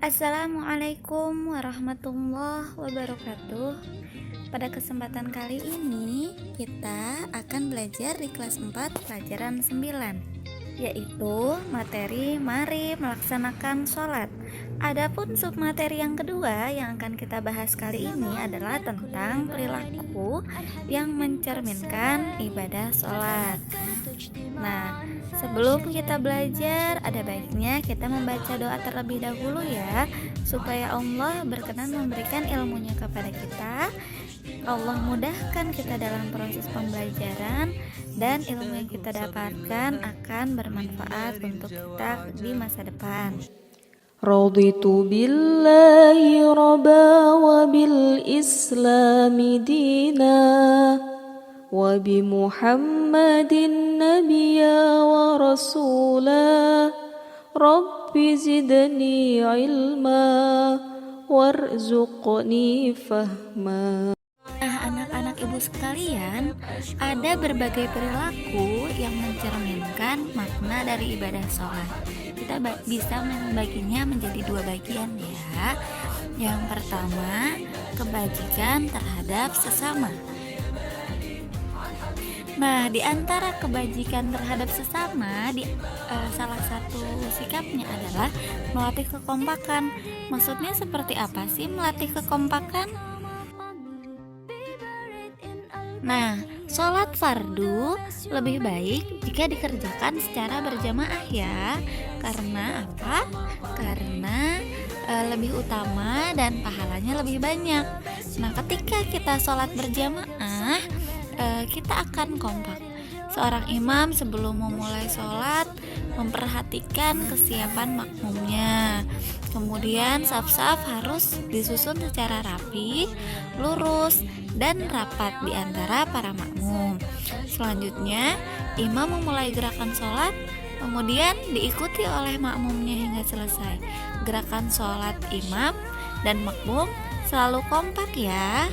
Assalamualaikum warahmatullahi wabarakatuh. Pada kesempatan kali ini kita akan belajar di kelas 4 pelajaran 9, yaitu materi mari melaksanakan sholat. Adapun submateri yang kedua yang akan kita bahas kali ini adalah tentang perilaku yang mencerminkan ibadah sholat. Nah, sebelum kita belajar, ada baiknya kita membaca doa terlebih dahulu ya, supaya Allah berkenan memberikan ilmunya kepada kita. Allah mudahkan kita dalam proses pembelajaran, dan ilmu yang kita dapatkan akan bermanfaat untuk kita di masa depan. Raditu billahi rabba wa bil islami dina wa bi Muhammadin nabiyya wa rasula Rabbi zidni ilma warzuqni fahma. Nah, anak-anak ibu sekalian, ada berbagai perilaku yang mencerminkan makna dari ibadah sholat. Kita bisa membaginya menjadi dua bagian ya. Yang pertama, kebajikan terhadap sesama. Nah, di antara kebajikan terhadap sesama, salah satu sikapnya adalah melatih kekompakan. Maksudnya seperti apa sih melatih kekompakan? Nah, sholat fardu lebih baik jika dikerjakan secara berjamaah ya. Karena apa? Karena lebih utama dan pahalanya lebih banyak. Nah, ketika kita sholat berjamaah, kita akan kompak. Seorang imam sebelum memulai sholat memperhatikan kesiapan makmumnya. Kemudian saf-saf harus disusun secara rapi, lurus, dan rapat di antara para makmum. Selanjutnya, imam memulai gerakan sholat, kemudian diikuti oleh makmumnya hingga selesai. Gerakan sholat imam dan makmum selalu kompak ya.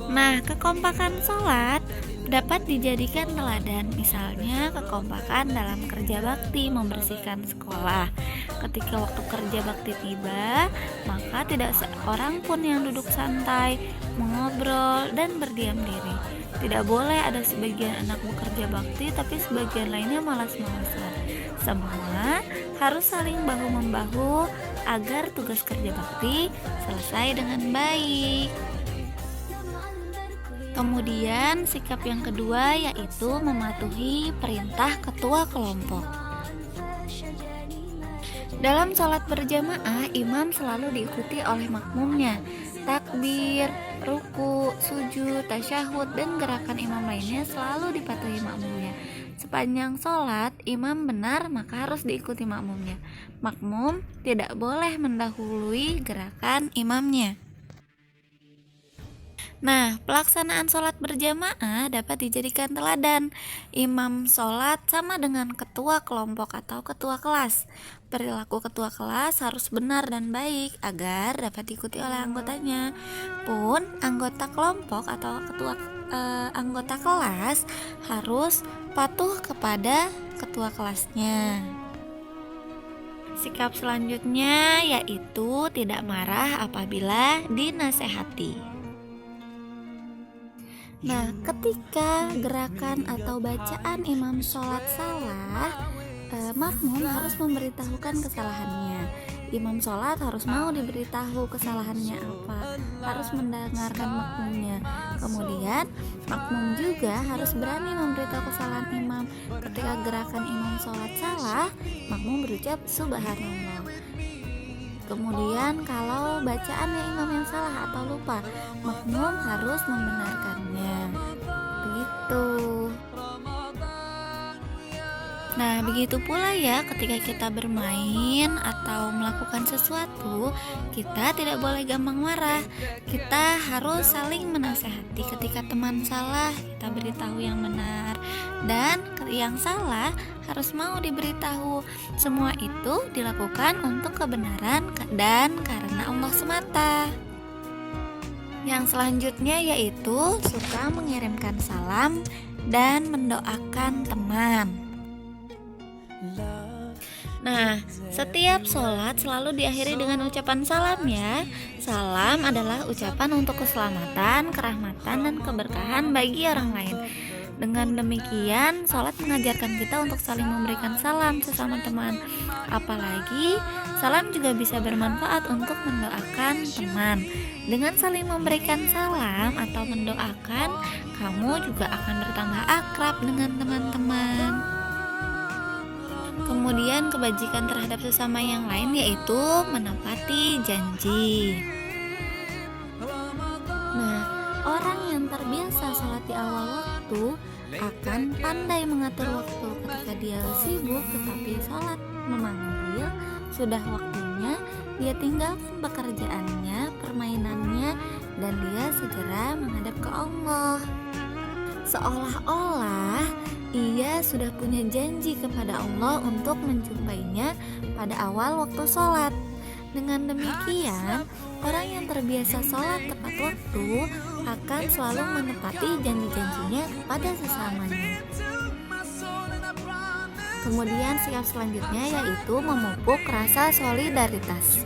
Nah, kekompakan sholat dapat dijadikan teladan, misalnya kekompakan dalam kerja bakti membersihkan sekolah. Ketika waktu kerja bakti tiba, maka tidak seorang pun yang duduk santai, mengobrol, dan berdiam diri. Tidak boleh ada sebagian anak bekerja bakti, tapi sebagian lainnya malas-malasan. Semua harus saling bahu-membahu agar tugas kerja bakti selesai dengan baik. Kemudian sikap yang kedua yaitu mematuhi perintah ketua kelompok. Dalam sholat berjamaah, imam selalu diikuti oleh makmumnya. Takbir, ruku, sujud, tasyahud, dan gerakan imam lainnya selalu dipatuhi makmumnya. Sepanjang sholat, imam benar maka harus diikuti makmumnya. Makmum tidak boleh mendahului gerakan imamnya. Nah, pelaksanaan sholat berjamaah dapat dijadikan teladan. Imam sholat sama dengan ketua kelompok atau ketua kelas. Perilaku ketua kelas harus benar dan baik agar dapat diikuti oleh anggotanya. Pun anggota kelompok atau anggota kelas harus patuh kepada ketua kelasnya. Sikap selanjutnya yaitu tidak marah apabila dinasehati. Nah, ketika gerakan atau bacaan imam sholat salah, makmum harus memberitahukan kesalahannya. Imam sholat harus mau diberitahu kesalahannya apa, harus mendengarkan makmumnya. Kemudian makmum juga harus berani memberitahu kesalahan imam. Ketika gerakan imam sholat salah, makmum berucap subhanallah. Kemudian kalau bacaannya imam yang salah atau lupa, makmum harus membenarkannya. Begitu. Nah, begitu pula ya ketika kita bermain atau melakukan sesuatu, kita tidak boleh gampang marah. Kita harus saling menasehati. Ketika teman salah, kita beritahu yang benar, dan yang salah harus mau diberitahu. Semua itu dilakukan untuk kebenaran dan karena Allah semata. Yang selanjutnya yaitu suka mengirimkan salam dan mendoakan teman. Nah, setiap sholat selalu diakhiri dengan ucapan salam ya. Salam adalah ucapan untuk keselamatan, kerahmatan, dan keberkahan bagi orang lain. Dengan demikian, sholat mengajarkan kita untuk saling memberikan salam sesama teman. Apalagi, salam juga bisa bermanfaat untuk mendoakan teman. Dengan saling memberikan salam atau mendoakan, kamu juga akan bertambah akrab dengan teman-teman. Kemudian kebajikan terhadap sesama yang lain yaitu menepati janji. Nah, orang yang terbiasa sholat di awal waktu akan pandai mengatur waktu. Ketika dia sibuk tetapi sholat memanggil, sudah waktunya dia tinggalkan pekerjaannya, permainannya, dan dia segera menghadap ke Allah. Seolah-olah ia sudah punya janji kepada Allah untuk menjumpainya pada awal waktu sholat. Dengan demikian, orang yang terbiasa sholat tepat waktu akan selalu menepati janji-janjinya kepada sesamanya. Kemudian sikap selanjutnya yaitu memupuk rasa solidaritas.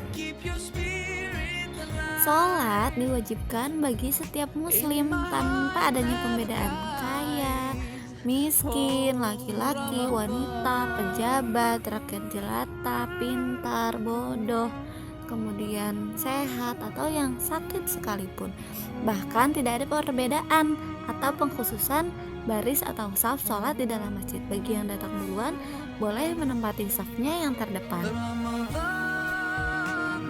Sholat diwajibkan bagi setiap muslim tanpa adanya pembedaan kaya, miskin, laki-laki, wanita, pejabat, rakyat jelata, pintar, bodoh, kemudian sehat atau yang sakit sekalipun. Bahkan tidak ada perbedaan atau pengkhususan baris atau saf sholat di dalam masjid. Bagi yang datang duluan boleh menempati safnya yang terdepan.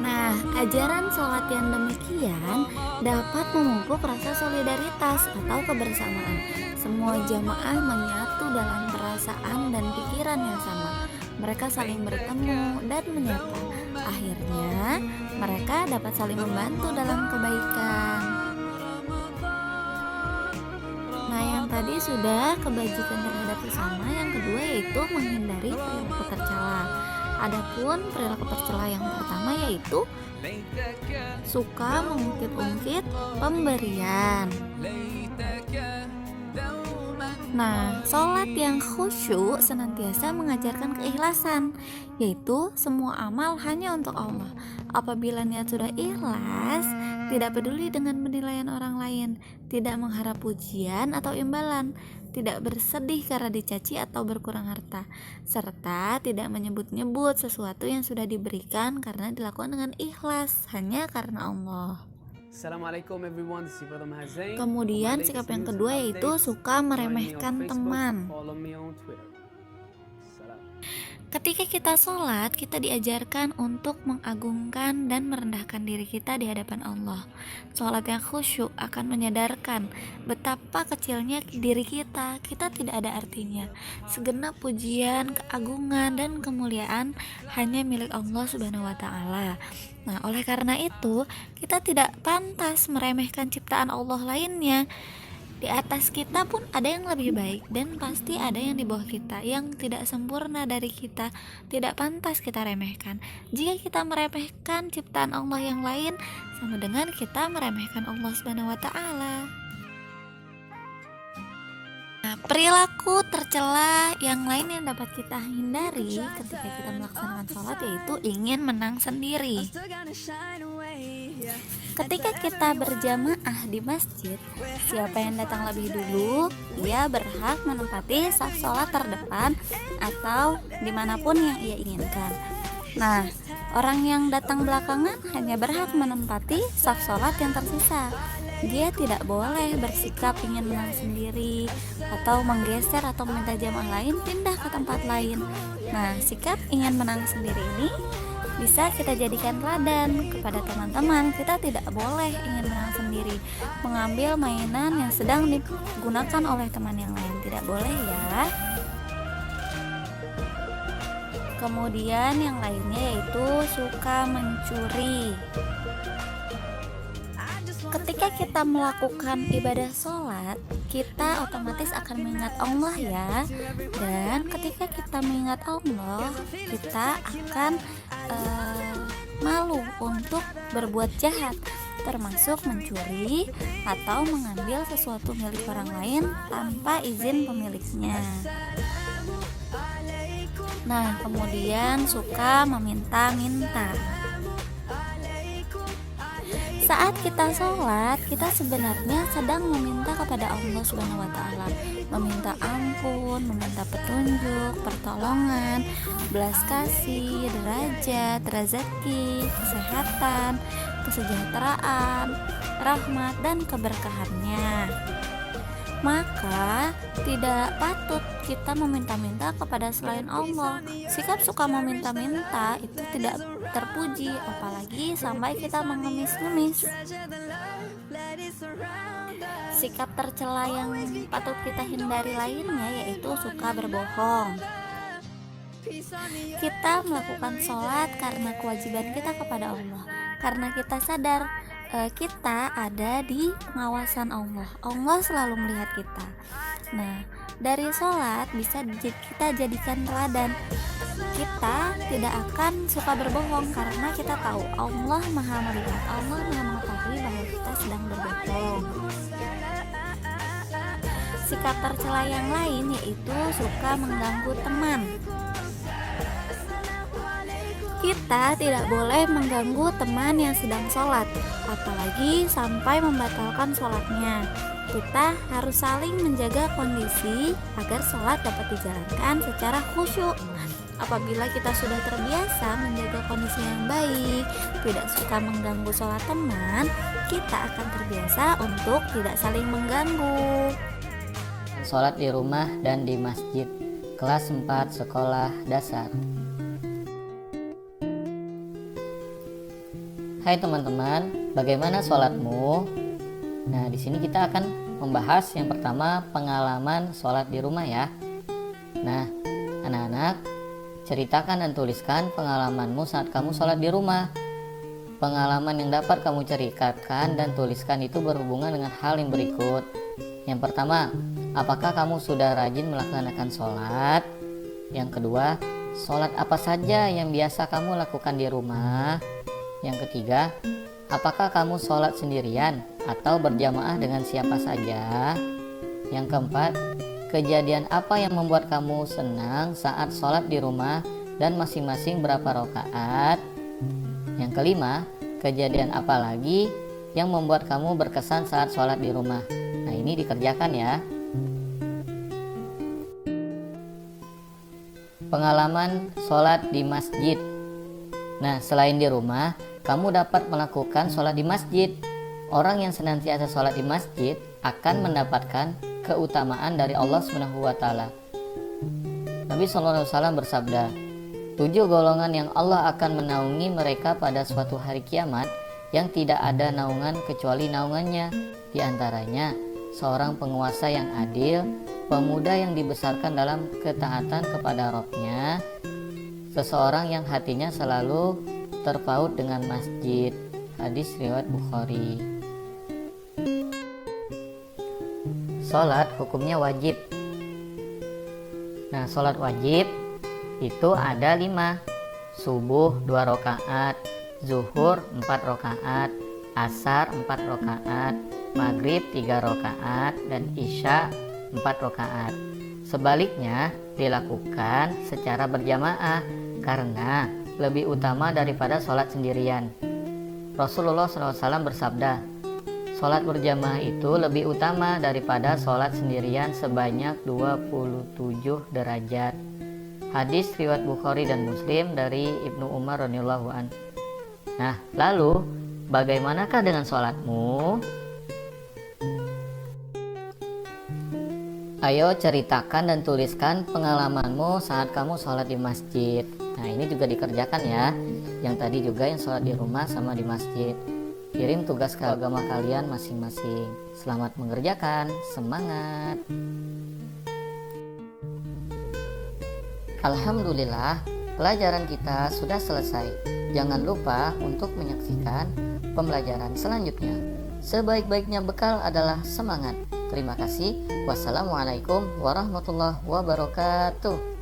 Nah, ajaran sholat yang demikian dapat memupuk rasa solidaritas atau kebersamaan. Semua jamaah menyatu dalam perasaan dan pikiran yang sama. Mereka saling bertemu dan menyapa. Akhirnya, mereka dapat saling membantu dalam kebaikan. Nah, yang tadi sudah kebajikan terhadap sesama. Yang kedua yaitu menghindari perilaku tercela. Adapun perilaku tercela yang pertama yaitu suka mengungkit-ungkit pemberian. Nah, sholat yang khusyuk senantiasa mengajarkan keikhlasan, yaitu semua amal hanya untuk Allah. Apabila niat sudah ikhlas, tidak peduli dengan penilaian orang lain, tidak mengharap pujian atau imbalan, tidak bersedih karena dicaci atau berkurang harta, serta tidak menyebut-nyebut sesuatu yang sudah diberikan karena dilakukan dengan ikhlas hanya karena Allah. Kemudian sikap yang kedua yaitu suka meremehkan teman. Ketika kita sholat, kita diajarkan untuk mengagungkan dan merendahkan diri kita di hadapan Allah. Sholat yang khusyuk akan menyadarkan betapa kecilnya diri kita tidak ada artinya. Segenap pujian, keagungan, dan kemuliaan hanya milik Allah Subhanahu wa Ta'ala. Nah, oleh karena itu, kita tidak pantas meremehkan ciptaan Allah lainnya. Di atas kita pun ada yang lebih baik, dan pasti ada yang di bawah kita yang tidak sempurna dari kita, tidak pantas kita remehkan. Jika kita meremehkan ciptaan Allah yang lain, sama dengan kita meremehkan Allah Subhanahu wa Ta'ala. Nah, perilaku tercela yang lain yang dapat kita hindari ketika kita melaksanakan sholat yaitu ingin menang sendiri. Ketika kita berjamaah di masjid, siapa yang datang lebih dulu, ia berhak menempati saf sholat terdepan atau dimanapun yang ia inginkan. Nah, orang yang datang belakangan hanya berhak menempati saf sholat yang tersisa. Dia tidak boleh bersikap ingin menang sendiri atau menggeser atau meminta jamaah lain pindah ke tempat lain. Nah, sikap ingin menang sendiri ini bisa kita jadikan teladan kepada teman-teman. Kita tidak boleh ingin menang sendiri, mengambil mainan yang sedang digunakan oleh teman yang lain. Tidak boleh ya. Kemudian yang lainnya yaitu suka mencuri. Ketika kita melakukan ibadah sholat, kita otomatis akan mengingat Allah ya. Dan ketika kita mengingat Allah, kita akan malu untuk berbuat jahat, termasuk mencuri atau mengambil sesuatu milik orang lain tanpa izin pemiliknya. Nah, kemudian suka meminta-minta. Saat kita sholat, kita sebenarnya sedang meminta kepada Allah Subhanahu wa Ta'ala, meminta ampun, meminta petunjuk, pertolongan, belas kasih, derajat, rezeki, kesehatan, kesejahteraan, rahmat, dan keberkahannya. Maka tidak patut kita meminta-minta kepada selain Allah. Sikap suka meminta-minta itu tidak terpuji, apalagi sampai kita mengemis-ngemis. Sikap tercela yang patut kita hindari lainnya yaitu suka berbohong. Kita melakukan sholat karena kewajiban kita kepada Allah, karena kita sadar kita ada di pengawasan Allah. Allah selalu melihat kita. Nah, dari sholat bisa kita jadikan teladan. Kita tidak akan suka berbohong karena kita tahu Allah maha melihat, Allah maha mengetahui bahwa kita sedang berbohong. Sikap tercela yang lain yaitu suka mengganggu teman. Kita tidak boleh mengganggu teman yang sedang sholat, apalagi sampai membatalkan sholatnya. Kita harus saling menjaga kondisi agar sholat dapat dijalankan secara khusyuk. Apabila kita sudah terbiasa menjaga kondisi yang baik, tidak suka mengganggu sholat teman, kita akan terbiasa untuk tidak saling mengganggu. Sholat di rumah dan di masjid. Kelas 4 sekolah dasar. Hai teman-teman, bagaimana sholatmu? Nah, di sini kita akan membahas yang pertama pengalaman sholat di rumah ya. Nah, anak-anak, ceritakan dan tuliskan pengalamanmu saat kamu sholat di rumah. Pengalaman yang dapat kamu ceritakan dan tuliskan itu berhubungan dengan hal yang berikut. Yang pertama, apakah kamu sudah rajin melaksanakan sholat? Yang kedua, sholat apa saja yang biasa kamu lakukan di rumah? Yang ketiga, apakah kamu sholat sendirian atau berjamaah dengan siapa saja? Yang keempat, kejadian apa yang membuat kamu senang saat sholat di rumah dan masing-masing berapa rakaat? Yang kelima, kejadian apa lagi yang membuat kamu berkesan saat sholat di rumah? Nah, ini dikerjakan ya. Pengalaman sholat di masjid. Nah, selain di rumah, kamu dapat melakukan sholat di masjid. Orang yang senantiasa sholat di masjid akan mendapatkan keutamaan dari Allah Subhanahu wa Ta'ala. Nabi SAW bersabda, 7 golongan yang Allah akan menaungi mereka pada suatu hari kiamat yang tidak ada naungan kecuali naungannya. Di antaranya, seorang penguasa yang adil, pemuda yang dibesarkan dalam ketaatan kepada Rabb-nya, seseorang yang hatinya selalu terpaut dengan masjid. Hadis riwayat Bukhari. Sholat hukumnya wajib. Nah, sholat wajib itu ada 5. Subuh 2 rakaat, zuhur 4 rakaat, asar 4 rakaat, maghrib 3 rakaat, dan isya 4 rakaat. Sebaliknya dilakukan secara berjamaah karena lebih utama daripada sholat sendirian. Rasulullah SAW bersabda, sholat berjamaah itu lebih utama daripada sholat sendirian sebanyak 27 derajat. Hadis riwayat Bukhari dan Muslim dari Ibnu Umar radhiyallahu an. Nah, lalu bagaimanakah dengan sholatmu? Ayo ceritakan dan tuliskan pengalamanmu saat kamu sholat di masjid. Nah, ini juga dikerjakan ya. Yang tadi juga yang sholat di rumah sama di masjid. Kirim tugas ke agama kalian masing-masing. Selamat mengerjakan, semangat. Alhamdulillah, pelajaran kita sudah selesai. Jangan lupa untuk menyaksikan pembelajaran selanjutnya. Sebaik-baiknya bekal adalah semangat. Terima kasih. Wassalamualaikum warahmatullahi wabarakatuh.